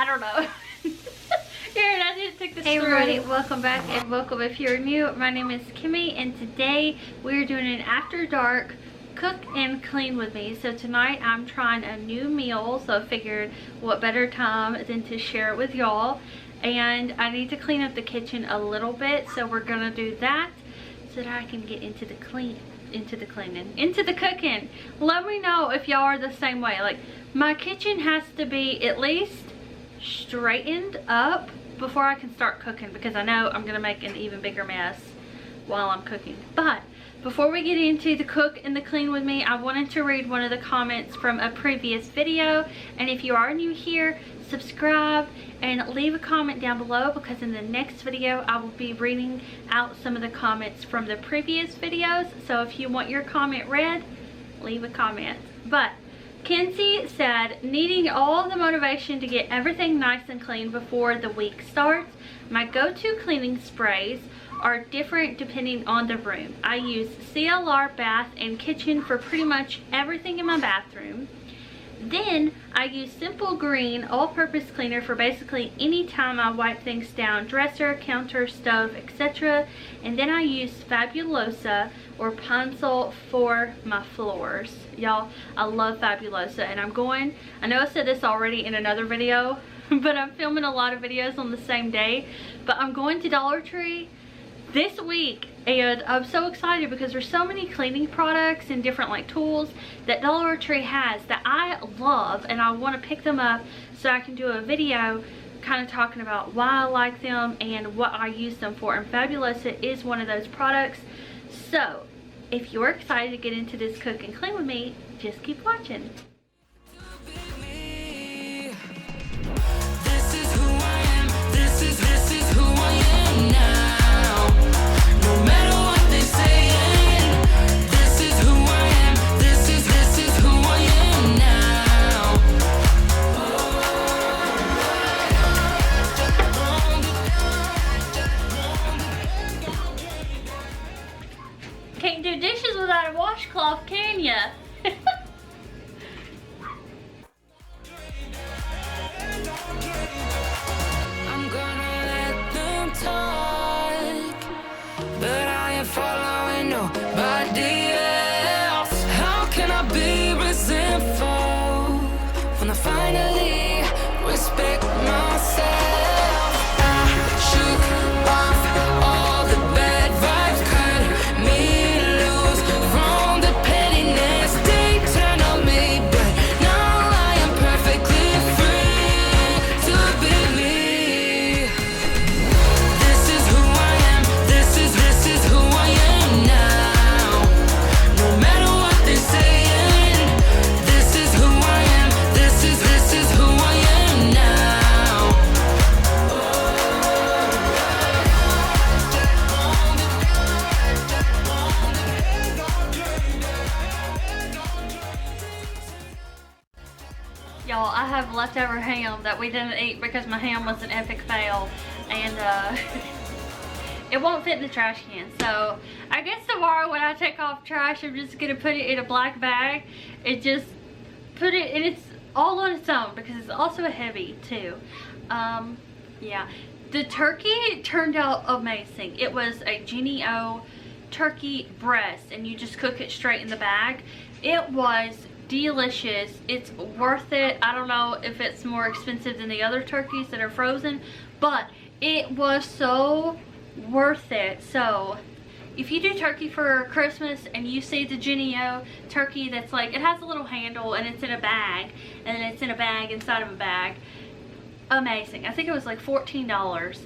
I don't know. Here, I didn't take this. Hey everybody, welcome back and welcome if you're new. My name is Kimmy and today we're doing an after dark cook and clean with me. So tonight I'm trying a new meal, so I figured what better time than to share it with y'all. And I need to clean up the kitchen a little bit, so we're gonna do that so that I can get into the cooking. Let me know if y'all are the same way. Like, my kitchen has to be at least straightened up before I can start cooking, because I know I'm gonna make an even bigger mess while I'm cooking. But before we get into the cook and the clean with me, I wanted to read one of the comments from a previous video. And if you are new here, subscribe and leave a comment down below, because in the next video I will be reading out some of the comments from the previous videos. So if you want your comment read, leave a comment. But Kenzie said, needing all the motivation to get everything nice and clean before the week starts. My go-to cleaning sprays are different depending on the room. I use CLR bath and kitchen for pretty much everything in my bathroom. Then I use Simple Green all-purpose cleaner for basically any time I wipe things down, dresser, counter, stove, etc. And then I use Fabulosa or Pine-Sol for my floors. Y'all, I love Fabulosa, and I know I said this already in another video, but I'm filming a lot of videos on the same day. But I'm going to Dollar Tree this week, and I'm so excited because there's so many cleaning products and different like tools that Dollar Tree has that I love, and I want to pick them up so I can do a video kind of talking about why I like them and what I use them for. And Fabulosa is one of those products. So if you're excited to get into this cook and clean with me, just keep watching. Can't do dishes without a washcloth, can ya? I'm gonna let them talk, but I am following nobody else. How can I be resentful when I finally respect myself? I shook off all the bad vibes, cut me loose from the pettiness they turned on me, but now I am perfectly free to be me. This is who I am, this is who I am now. No matter what they're saying, this is who I am, this is who I am now. Y'all, I have leftover ham that we didn't eat because my ham was an epic fail, and it won't fit in the trash can. So I guess tomorrow when I take off trash, I'm just gonna put it in a black bag and just put it, and it's all on its own because it's also heavy too. Yeah, the turkey turned out amazing. It was a Genio turkey breast, and you just cook it straight in the bag. It was delicious. It's worth it. I don't know if it's more expensive than the other turkeys that are frozen, but it was so worth it. So if you do turkey for Christmas and you see the Genio turkey that's like, it has a little handle and it's in a bag, and then it's in a bag inside of a bag, amazing. I think it was like $14.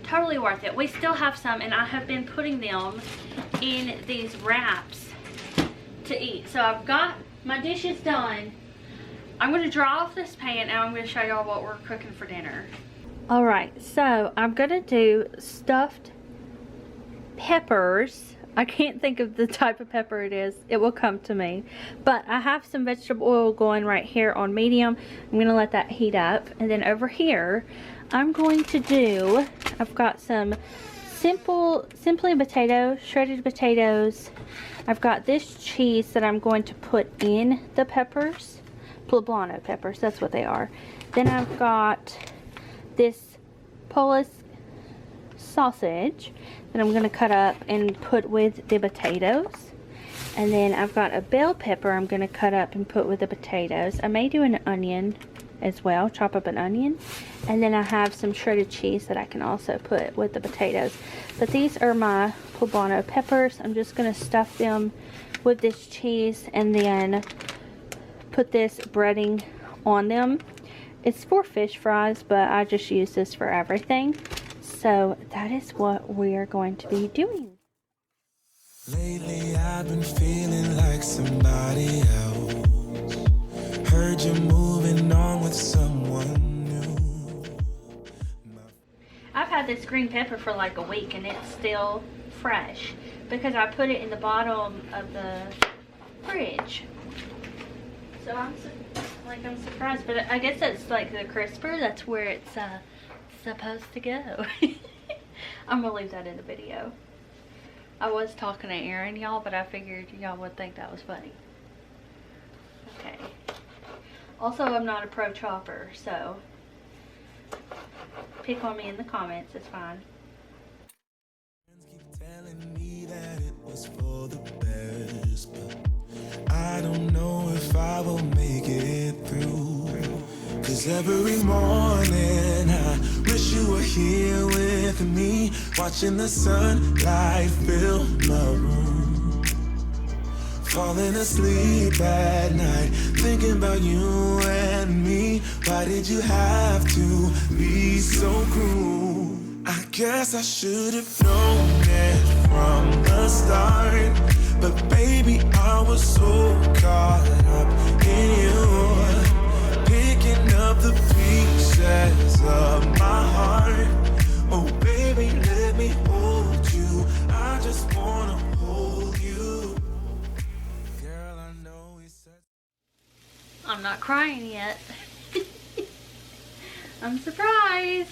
Totally worth it. We still have some, and I have been putting them in these wraps to eat. So I've got my dishes done. I'm going to dry off this pan, and I'm going to show y'all what we're cooking for dinner. Alright, so I'm going to do stuffed peppers. I can't think of the type of pepper it is. It will come to me. But I have some vegetable oil going right here on medium. I'm going to let that heat up. And then over here, I'm going to do, I've got some simply potato, shredded potatoes. I've got this cheese that I'm going to put in the peppers. Poblano peppers, that's what they are. Then I've got this Polish sausage that I'm going to cut up and put with the potatoes. And then I've got a bell pepper I'm going to cut up and put with the potatoes. I may do an onion as well, chop up an onion. And then I have some shredded cheese that I can also put with the potatoes. But these are my poblano peppers. I'm just going to stuff them with this cheese and then put this breading on them. It's for fish fries, but I just use this for everything. So that is what we're going to be doing. Lately I've been feeling like somebody else. Heard you moving on with someone new. I've had this green pepper for like a week and it's still fresh because I put it in the bottom of the fridge. So I'm surprised, but I guess it's like the crisper. That's where it's supposed to go. I'm gonna leave that in the video. I was talking to Aaron, y'all, but I figured y'all would think that was funny. Okay. Also, I'm not a pro chopper, so pick on me in the comments. It's fine. Keep telling me that it was for the best, but I don't know if I will make it through. 'Cause every morning I wish you were here with me, watching the sunlight fill my room. Falling asleep at night, thinking about you and me. Why did you have to be so cruel? I guess I should have known it from the start, but baby, I was so caught up in you, picking up the pieces of my heart. Oh baby, let me hold you. I just wanna hold you. Girl, I know we said I'm not crying yet. I'm surprised.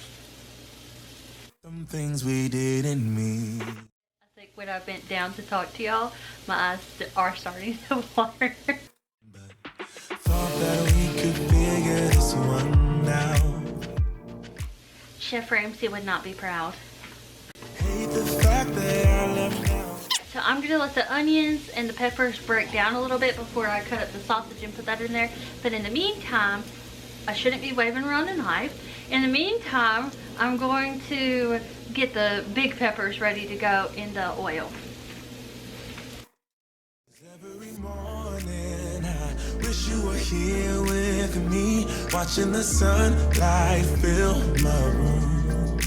some things we didn't mean. I think when I bent down to talk to y'all, my eyes are starting to water. But thought that we could figure this one out. Chef Ramsey would not be proud. Hate the fact that I left out. So I'm going to let the onions and the peppers break down a little bit before I cut up the sausage and put that in there. But in the meantime, I shouldn't be waving around a knife. In the meantime, I'm going to get the big peppers ready to go in the oil. Every morning I wish you were here with me, watching the sunlight fill my room.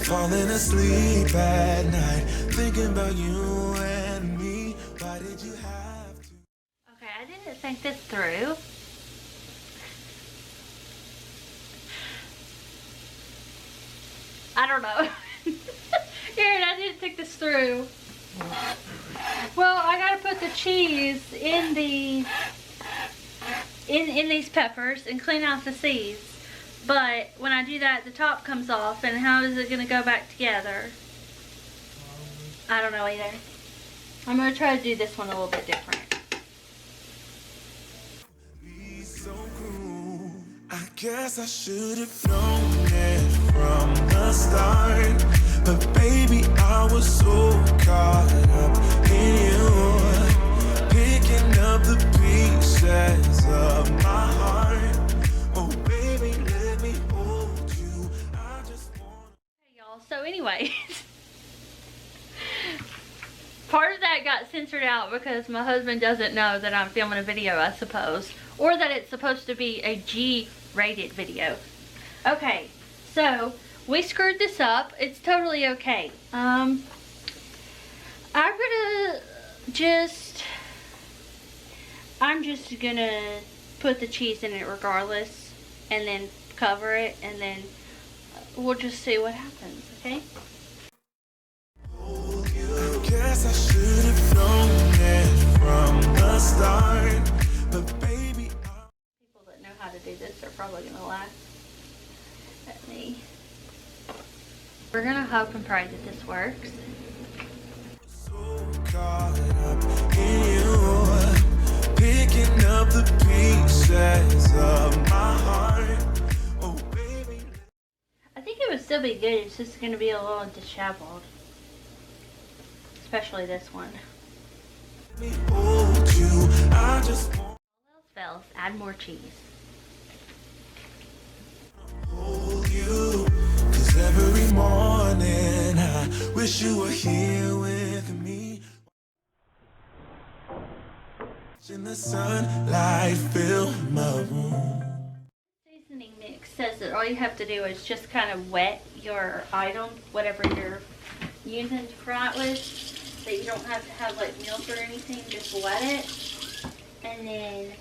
Falling asleep at night, thinking about you and me. Why did you have to? Okay, I didn't think this through. I don't know. Aaron, I didn't think this through. Well, I gotta put the cheese in the in these peppers and clean out the seeds. But when I do that, the top comes off, and how is it gonna go back together? I don't know either. I'm gonna try to do this one a little bit different. Be so cruel. I guess I should have known it from the start, but baby, I was so caught up in you, picking up the pieces of my heart. Oh baby, let me hold you. I just want. Hey y'all, so anyways, part of that got censored out because my husband doesn't know that I'm filming a video, I suppose, or that it's supposed to be a G-rated video. Okay, so we screwed this up. It's totally okay. I'm just gonna put the cheese in it regardless, and then cover it, and then we'll just see what happens, okay? I guess I should have known it from the start, but baby, People that know how to do this are probably gonna laugh at me. We're gonna hope and pray that this works. so caught up in you, picking up the pieces of my heart. Oh, baby. I think it would still be good. It's just going to be a little disheveled. Especially this one. Let me hold you. I just want Spells. Add more cheese. to hold you. 'Cause every morning I wish you were here with me. In the sunlight fill my room. Seasoning mix says that all you have to do is just kind of wet your item, whatever you're using to fry it with. That you don't have to have like milk or anything, just wet it. And then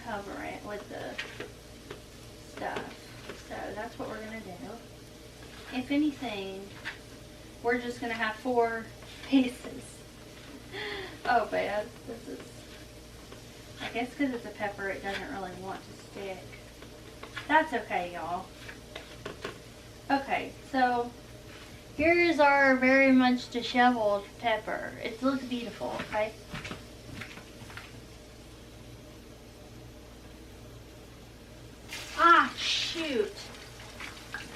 cover it with the stuff. So that's what we're going to do. If anything, we're just going to have 4 pieces. Oh man, this is, I guess because it's a pepper it doesn't really want to stick. That's okay, y'all. Okay, so here is our very much disheveled pepper. It looks beautiful, okay? Ah, shoot.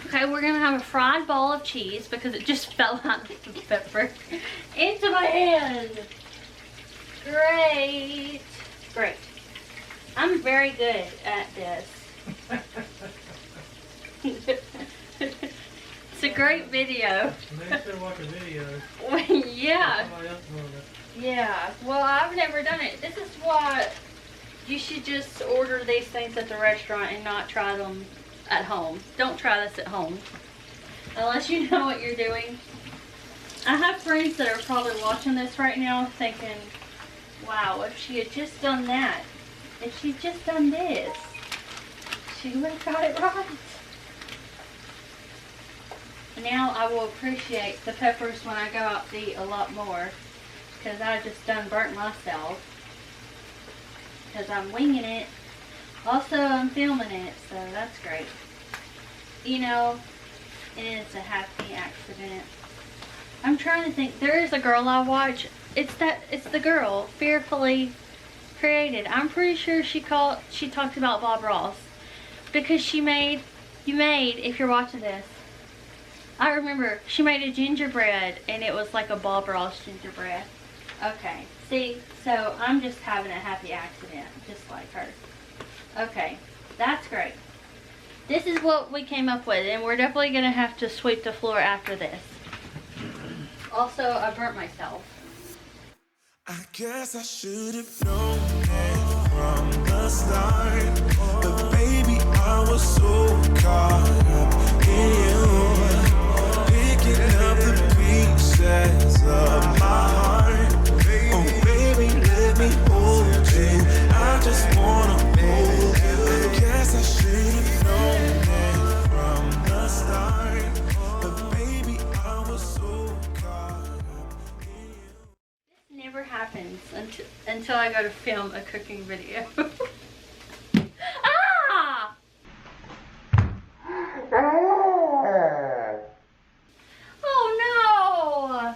Okay, we're gonna have a fried ball of cheese because it just fell out of the pepper into my hand. Great. Great. I'm very good at this. It's a great video. Maybe should watch a video. Yeah. Somebody else doing it. Yeah. Well, I've never done it. This is why you should just order these things at the restaurant and not try them at home. Don't try this at home unless you know what you're doing. I have friends that are probably watching this right now thinking, wow, if she had just done that, if she'd just done this, she would have got it right. Now I will appreciate the peppers when I go out to eat a lot more, because I just done burnt myself, because I'm winging it. Also, I'm filming it, so that's great. You know, and it's a happy accident. I'm trying to think. There is a girl I watch. It's the girl, Fearfully Created. I'm pretty sure she talked about Bob Ross, because if you're watching this, I remember she made a gingerbread and it was like a Bob Ross gingerbread. Okay, see, so I'm just having a happy accident, just like her. Okay, that's great. This is what we came up with, and we're definitely going to have to sweep the floor after this. Also, I burnt myself. I guess I should have known it from the start. But baby, I was so caught up in you. Picking up the pieces of my heart. Oh baby, let me hold you. I just wanna hold you. I guess I should have known it from the start. But baby, I was so caught up in you. Never happens until I go to film a cooking video. Ah! Oh no!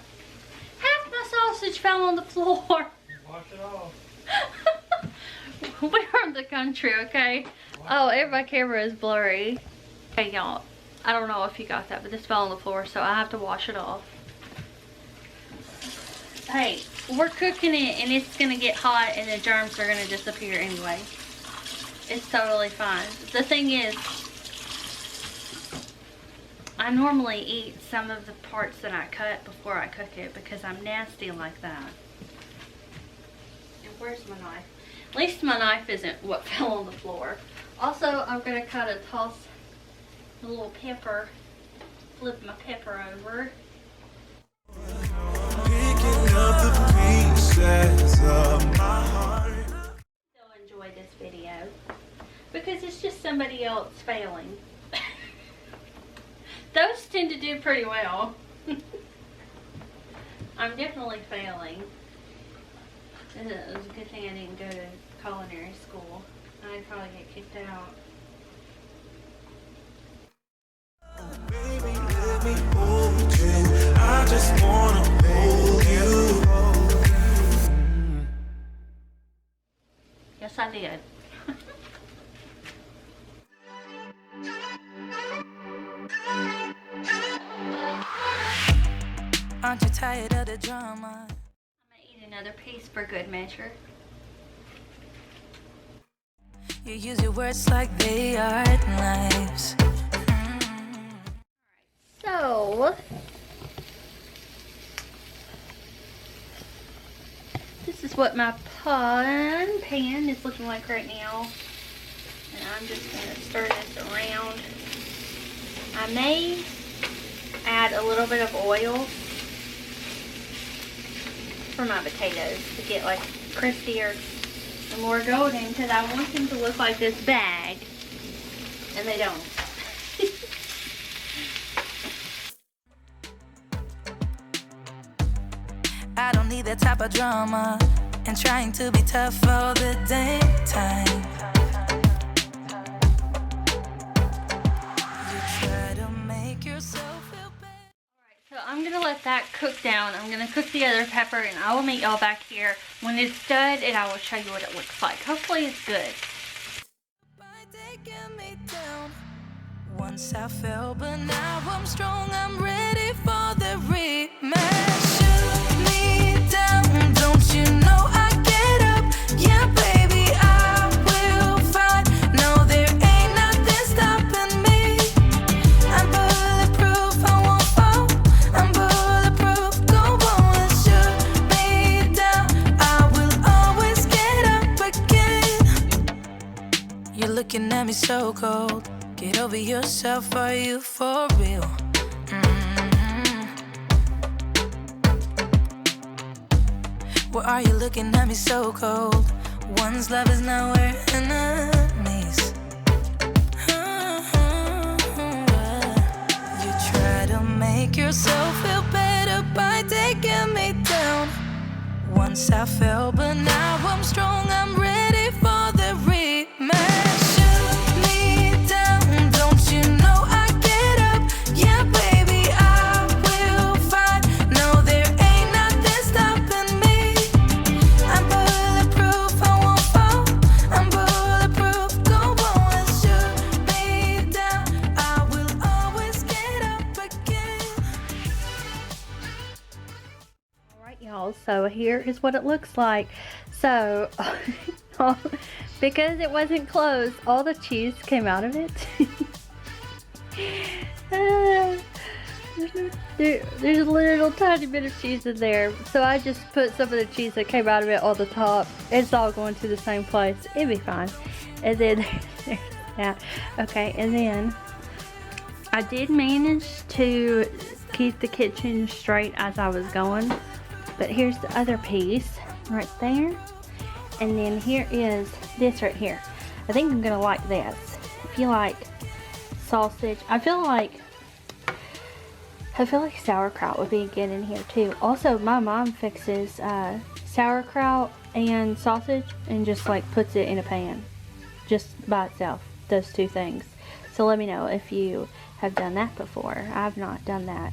Half my sausage fell on the floor. Wash it off. We're in the country, okay? Oh, my camera is blurry. Okay, y'all. I don't know if you got that, but this fell on the floor, so I have to wash it off. Hey, we're cooking it and it's gonna get hot and the germs are gonna disappear anyway. It's totally fine. The thing is, I normally eat some of the parts that I cut before I cook it because I'm nasty like that. And where's my knife? At least my knife isn't what fell on the floor. Also, I'm gonna kind of toss a little pepper, flip my pepper over. Up the pieces of my heart. Still enjoy this video because it's just somebody else failing. Those tend to do pretty well. I'm definitely failing. It was a good thing I didn't go to culinary school. I'd probably get kicked out. Baby, let me hold you. I just wanna hold you. Aren't you tired of the drama? I'm gonna eat another piece for good measure. You use your words like they are knives. So, this is what my pan is looking like right now. And I'm just going to stir this around. I may add a little bit of oil for my potatoes to get like crispier and more golden, because I want them to look like this bag, and they don't. I don't need that type of drama and trying to be tough all the damn time. You try to make yourself feel bad. Alright, so I'm going to let that cook down. I'm going to cook the other pepper, and I will meet y'all back here when it's done, and I will show you what it looks like. Hopefully it's good. By taking me down. Once I fell, but now I'm strong. I'm ready for the rematch. Shoot me down, don't you know I get up? Yeah, baby, I will fight. No, there ain't nothing stopping me. I'm bulletproof, I won't fall. I'm bulletproof, go on and shoot me down. I will always get up again. You're looking at me so cold. Get over yourself, are you for real? Why are you looking at me so cold? One's love is now we're enemies. You try to make yourself feel better by taking me down. Once I fell, but now I'm strong. I'm ready for the rematch. Y'all, so here is what it looks like. So because it wasn't closed, all the cheese came out of it. There's a little tiny bit of cheese in there, so I just put some of the cheese that came out of it on the top. It's all going to the same place. It'll be fine. And then there's that. Okay, and then I did manage to keep the kitchen straight as I was going. But here's the other piece right there. And then here is this right here. I think I'm gonna like this. If you like sausage, I feel like sauerkraut would be good in here too. Also, my mom fixes sauerkraut and sausage and just like puts it in a pan. Just by itself, those two things. So let me know if you have done that before. I've not done that.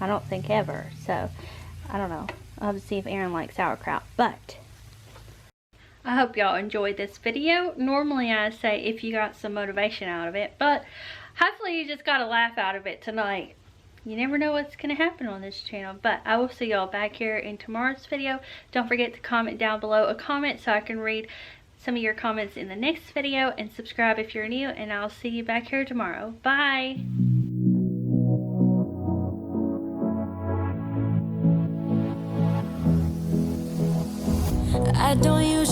I don't think ever. So I don't know. I'll have to see if Aaron likes sauerkraut. But I hope y'all enjoyed this video. Normally I say if you got some motivation out of it, but hopefully you just got a laugh out of it tonight. You never know what's going to happen on this channel. But I will see y'all back here in tomorrow's video. Don't forget to comment down below a comment so I can read some of your comments in the next video. And subscribe if you're new. And I'll see you back here tomorrow. Bye! I don't usually